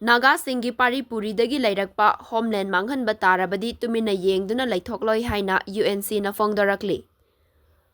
Naga Singgi Pari Puridagi Leiraklaba Homeland Manghanba Tarabadi Tuminna Yengduna Leithokloi haina UNC na fongdarakli.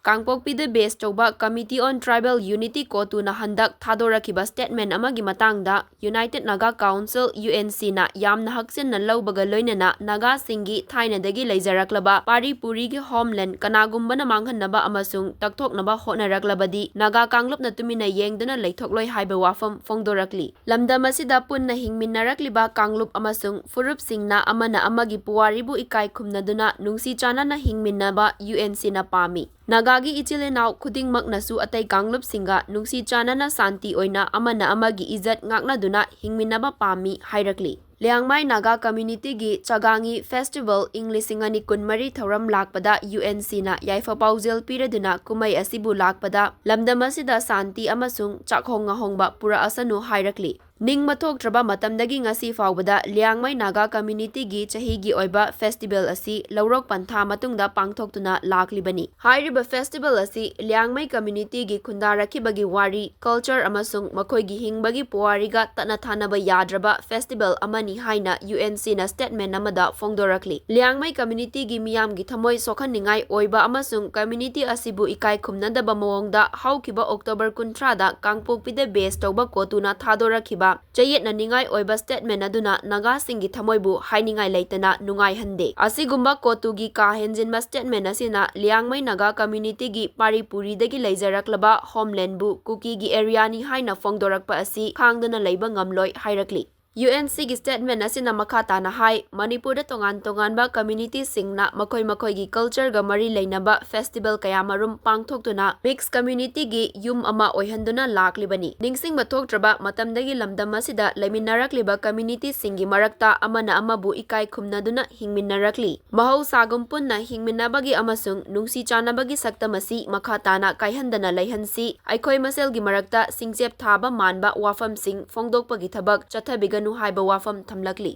Kangpokpida base tauba Committee on Tribal Unity Kotu na handak thadorakiba statement amagi matangda United Naga Council UNC na yamna haksin na lawbaga loinana Naga Singgi thainadagi leizaraklaba Pari Puridagi Homeland kanagumba na manghanaba amasung takthoknaba hotnaraklabadi Naga Kanglop na Tuminna Yengduna Leithokloi haiba wafam fongdorakli. Lamdam asida punna hingminarakliba Kanglop amasung furupsingna amana amagi puwaribu ikai khumnaduna nungsi chana na hingminaba UNC na pami. Nagagi ichilinaw khudingmak nasu atay kanglop singa nungsi chana na santi oina amana amagi izat ngaknaduna hingminaba pami hairakli. Liangmay Naga Community gi Chagangi Festival Inglisingani kunmari thoram lakpada UNC na yaifa pauzil piraduna kumay asibu lakpada lamdam asida santi amasung chakhong ngahongba pura asanu hairakli. Ning mathoktraba matamdagi ngasi fawbada Liangmay Naga Community gi chahigi oiba festival asi laurok pantha matungda pangthoktuna laklibani. Hairiba festival asi Liangmay Community gi khundarakibagi wari culture amasung makoigi hingbagi puwariga tatna thanaba yadraba festival amani haina UNC na statement amada fongdorakli. Liangmay Community gi miyam gi thamoi sokhaningai oiba amasung community asibu ikai khumnadaba mawongda haukiba October 13 da Kangpokpida base tauba kotuna thadorakiba Chayet na ningai oiba statement aduna Naga Singgi thamoibu hainingai leitana nungai hande. Asigumba kotugi kahenjinba statement asina Liangmay Naga Community gi Pari Puridagi Leiraklaba Homeland bu kuki gi area ni haina fongdorakpa asi khangdana leiba ngamloi hairakli. UNC gi statement asina makata na hai Manipur da tongan-tonganba community singna makoi gi culture ga mari leinaba festival kaya marum pangthoktuna mixed community gi yum ama oihanduna laklibani. Ningsing mathoktraba matamdagi lamdam asida leiminarakliba community singi marakta amana amabu ikai khumnaduna hingminarakli. Mahau punna hingminabagi amasung nungsi chanabagi saktamasi makata na kaihandana leihansi aikoi maselgi marakta singchep thaba manba wafam sing fongdokpagi thabak chathabigan haiba wafam thamlakli.